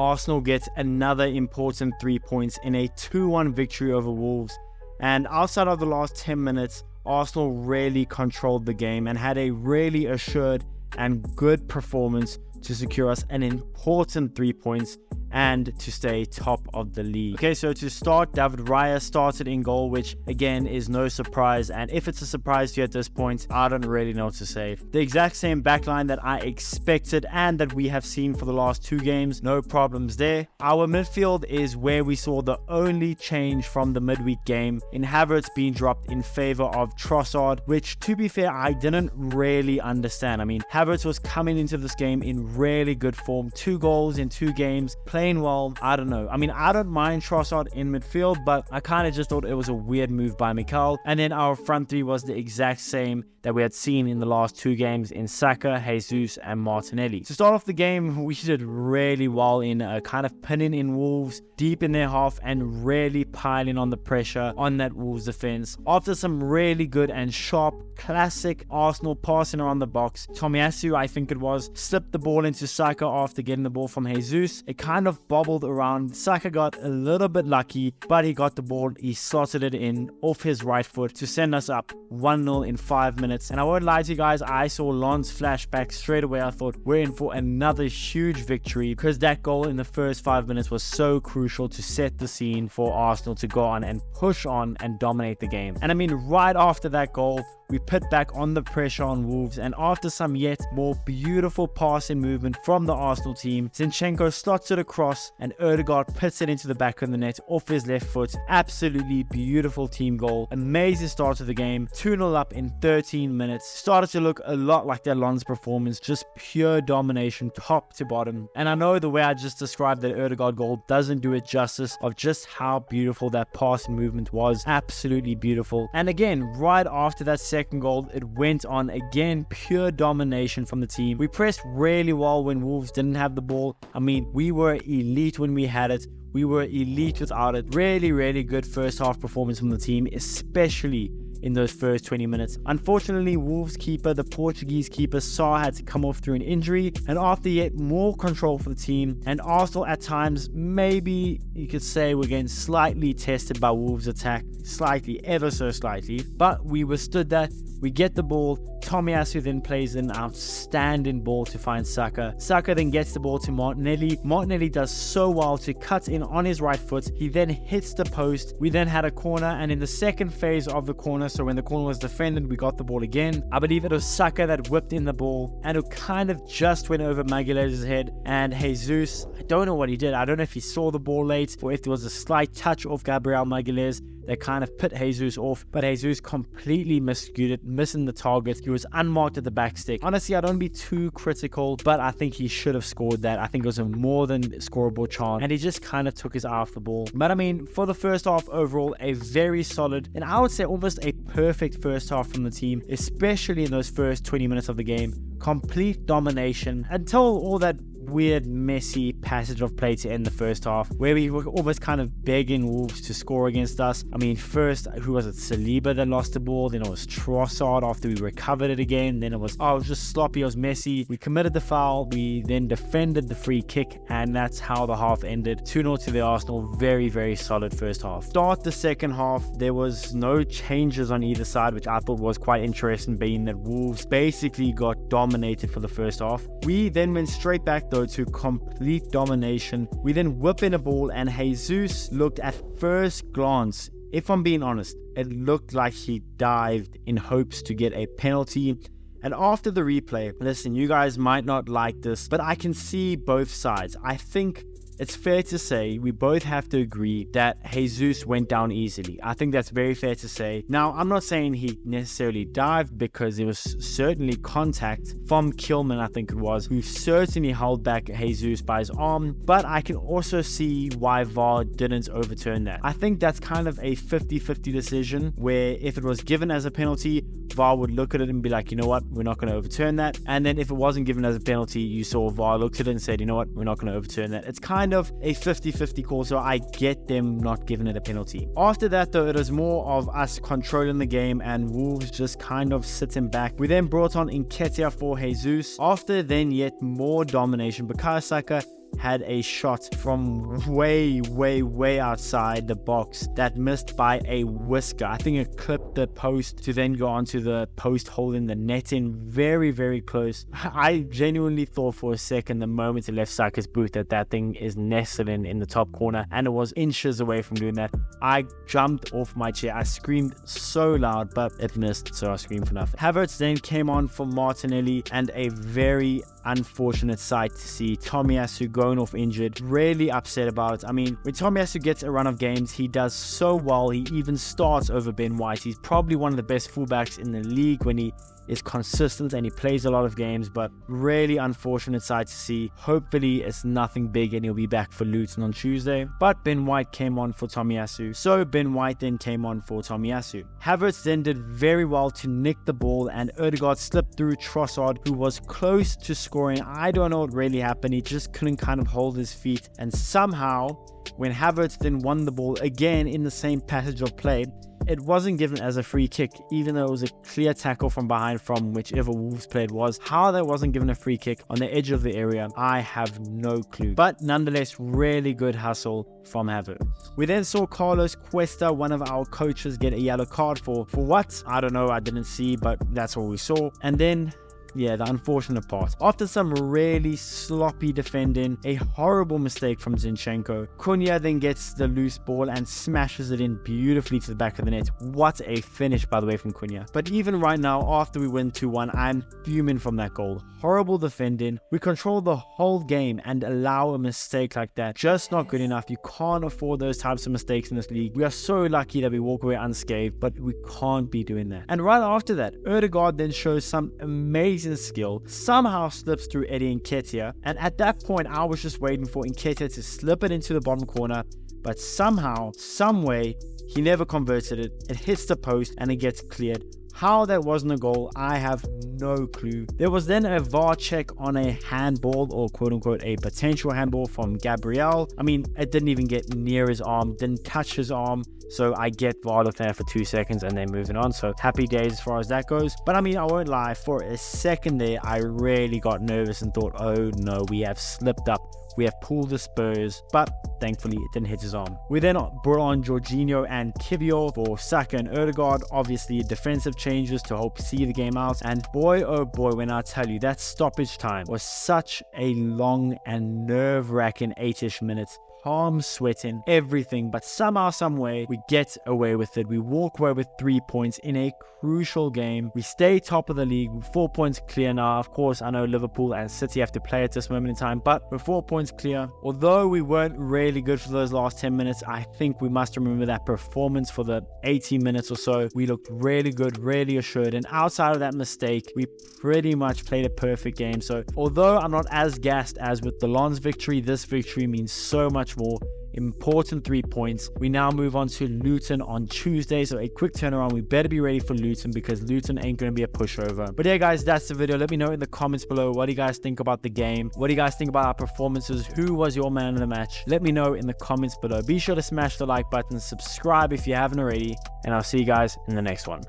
Arsenal gets another important 3 points in a 2-1 victory over Wolves. And outside of the last 10 minutes, Arsenal really controlled the game and had a really assured and good performance to secure us an important 3 points and to stay top of the league. Okay, so to start, David Raya started in goal, which again is no surprise, and if it's a surprise to you at this point, I don't really know what to say. The exact same backline that I expected and that we have seen for the last 2 games, no problems there. Our midfield is where we saw the only change from the midweek game, in Havertz being dropped in favor of Trossard, which to be fair, I didn't really understand. I mean, Havertz was coming into this game in really good form, 2 goals in 2 games, playing well. I don't know. I mean, I don't mind Trossard in midfield, but I kind of just thought it was a weird move by Mikel. And then our front 3 was the exact same that we had seen in the last 2 games in Saka, Jesus, and Martinelli. To start off the game, we did really well in kind of pinning in Wolves deep in their half and really piling on the pressure on that Wolves defense. After some really good and sharp, classic Arsenal passing around the box, Tomiyasu, I think it was, slipped the ball into Saka after getting the ball from Jesus. It kind of bobbled around. Saka got a little bit lucky, but he got the ball. He slotted it in off his right foot to send us up 1-0 in 5 minutes. And I won't lie to you guys, I saw Lon's flashback straight away. I thought we're in for another huge victory, because that goal in the first 5 minutes was so crucial to set the scene for Arsenal to go on and push on and dominate the game. And I mean, right after that goal, we put back on the pressure on Wolves, and after some yet more beautiful passing movement from the Arsenal team, Zinchenko slots it across and Odegaard puts it into the back of the net off his left foot. Absolutely beautiful team goal. Amazing start to the game. 2-0 up in 13 minutes. Started to look a lot like their Lens performance, just pure domination top to bottom. And I know the way I just described that Odegaard goal doesn't do it justice of just how beautiful that passing movement was. Absolutely beautiful. And again, right after that second goal, it went on again, pure domination from the team. We pressed really well when Wolves didn't have the ball. I mean, we were elite when we had it. We were elite without it. Really, really good first half performance from the team, especially in those first 20 minutes. Unfortunately, Wolves keeper, the Portuguese keeper, Sá, had to come off through an injury, and after yet more control for the team, and Arsenal at times, maybe you could say, we're getting slightly tested by Wolves' attack, slightly, ever so slightly, but we withstood that. We get the ball. Tomiyasu then plays an outstanding ball to find Saka. Saka then gets the ball to Martinelli. Martinelli does so well to cut in on his right foot. He then hits the post. We then had a corner, and in the second phase of the corner, so when the corner was defended, we got the ball again. I believe it was Saka that whipped in the ball, and it kind of just went over Magalhaes' head. And Jesus, I don't know what he did. I don't know if he saw the ball late or if there was a slight touch off Gabriel Magalhaes that kind of put Jesus off, but Jesus completely miscued it, missing the target. He was unmarked at the back stick. Honestly, I don't be too critical, but I think he should have scored that. I think it was a more than scoreable chance, and he just kind of took his eye off the ball. But I mean, for the first half overall, a very solid, and I would say almost a perfect first half from the team, especially in those first 20 minutes of the game. Complete domination until all that weird, messy passage of play to end the first half, where we were almost kind of begging Wolves to score against us. I mean, first, who was it? Saliba that lost the ball, then it was Trossard after we recovered it again, then it was just sloppy, it was messy. We committed the foul, we then defended the free kick, and that's how the half ended. 2-0 to the Arsenal. Very, very solid first half. Start the second half, there was no changes on either side, which I thought was quite interesting, being that Wolves basically got dominated for the first half. We then went straight back though to complete domination. We then whip in a ball, and Jesus looked at first glance, if I'm being honest, it looked like he dived in hopes to get a penalty. And after the replay, listen, you guys might not like this, but I can see both sides. I think it's fair to say we both have to agree that Jesus went down easily. I think that's very fair to say. Now, I'm not saying he necessarily dived, because there was certainly contact from Kilman, I think it was, who certainly held back Jesus by his arm, but I can also see why VAR didn't overturn that. I think that's kind of a 50-50 decision, where if it was given as a penalty, VAR would look at it and be like, you know what, we're not going to overturn that. And then if it wasn't given as a penalty, you saw VAR looked at it and said, you know what, we're not going to overturn that. It's kind of a 50-50 call, so I get them not giving it a penalty. After that though, it was more of us controlling the game and Wolves just kind of sitting back. We then brought on Nketiah for Jesus. After then yet more domination, Bukayo Saka had a shot from way outside the box that missed by a whisker. I think it clipped the post to then go onto the post hole in the netting. Very close. I genuinely thought for a second the moment it left Saka's boot that thing is nestled in the top corner, and it was inches away from doing that. I jumped off my chair. I screamed so loud, but it missed, so I screamed for nothing. Havertz then came on for Martinelli, and a very unfortunate sight to see Tomiyasu going off injured. Really upset about it. I mean, when Tomiyasu gets a run of games, he does so well. He even starts over Ben White. He's probably one of the best fullbacks in the league when he is consistent and he plays a lot of games, but really unfortunate sight to see. Hopefully it's nothing big and he'll be back for Luton on Tuesday. But Ben White came on for Tomiyasu, so Ben White then came on for Tomiyasu. Havertz then did very well to nick the ball, and Odegaard slipped through Trossard, who was close to scoring. I don't know what really happened. He just couldn't kind of hold his feet, and somehow when Havertz then won the ball again in the same passage of play, it wasn't given as a free kick, even though it was a clear tackle from behind from whichever Wolves player it was. How that wasn't given a free kick on the edge of the area, I have no clue. But nonetheless, really good hustle from Havertz. We then saw Carlos Cuesta, one of our coaches, get a yellow card for what? I don't know, I didn't see, but that's what we saw. And then yeah, the unfortunate part. After some really sloppy defending, a horrible mistake from Zinchenko, Cunha then gets the loose ball and smashes it in beautifully to the back of the net. What a finish, by the way, from Cunha. But even right now, after we win 2-1, I'm fuming from that goal. Horrible defending. We control the whole game and allow a mistake like that. Just not good enough. You can't afford those types of mistakes in this league. We are so lucky that we walk away unscathed, but we can't be doing that. And right after that, Odegaard then shows some amazing skill, somehow slips through Eddie Nketiah, and at that point I was just waiting for Nketiah to slip it into the bottom corner, but somehow, some way, he never converted it. It hits the post and it gets cleared. How that wasn't a goal, I have no clue. There was then a VAR check on a handball, or quote-unquote a potential handball from Gabriel. I mean, it didn't even get near his arm, didn't touch his arm. So I get VAR looked at for 2 seconds and then moving on. So happy days as far as that goes. But I mean, I won't lie, for a second there, I really got nervous and thought, oh no, we have slipped up. We have pulled the Spurs, but thankfully it didn't hit his arm. We then brought on Jorginho and Kivior for Saka and Odegaard. Obviously defensive changes to help see the game out. And boy, oh boy, when I tell you, that stoppage time was such a long and nerve-wracking 8-ish minutes. Palms sweating, everything, but somehow, some way, we get away with it. We walk away with 3 points in a crucial game. We stay top of the league. We're 4 points clear now. Of course, I know Liverpool and City have to play at this moment in time, but we're 4 points clear. Although we weren't really good for those last 10 minutes, I think we must remember that performance for the 80 minutes or so. We looked really good, really assured, and outside of that mistake, we pretty much played a perfect game. So although I'm not as gassed as with the Lens victory, this victory means so much more. Important 3 points. We now move on to Luton on Tuesday, so a quick turnaround. We better be ready for Luton because Luton ain't going to be a pushover. But yeah guys, that's the video. Let me know in the comments below, what do you guys think about the game? What do you guys think about our performances? Who was your man of the match? Let me know in the comments below. Be sure to smash the like button, subscribe if you haven't already, and I'll see you guys in the next one.